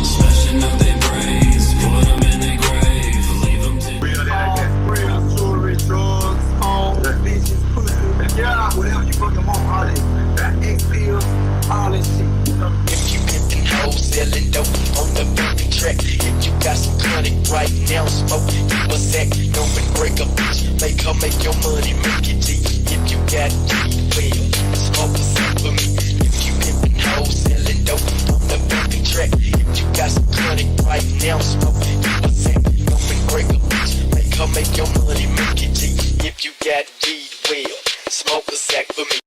Smashing out their brains, put them in their grave, leave them to Real jewelry, drugs, homes, bitches, pussy, yeah, whatever you fucking want, all that. That X pills, all that shit. If you getting hoes selling dope on the fucking track, if you got some chronic right now, smoke you a sack, don't break a bitch, make her make your money, make it G. If you got weed, well, smoke a sack for me. If you getting hoes selling dope on the fucking track, if you got some chronic right now, smoke you a sack, don't break a bitch, make her make your money, make it G. If you got weed, well, smoke a sack for me.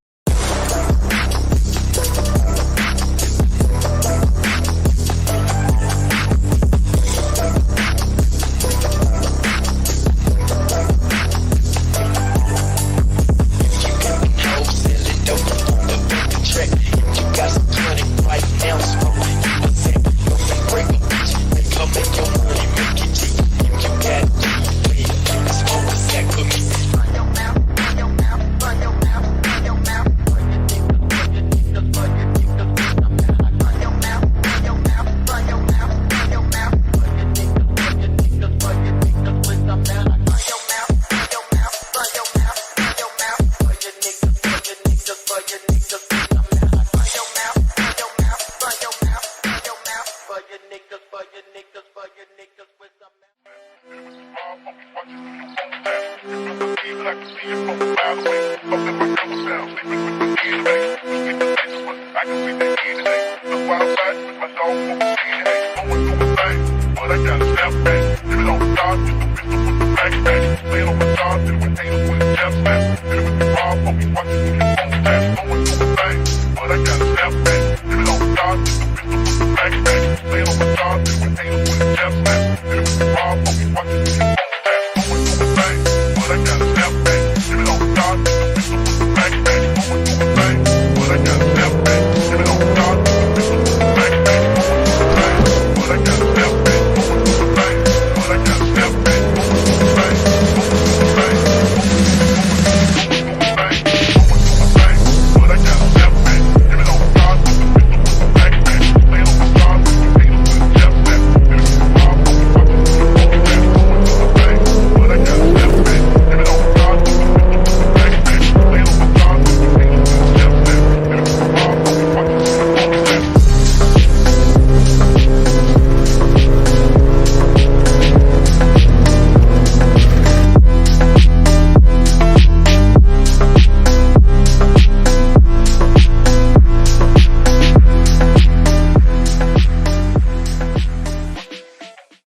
But I gotta snap back.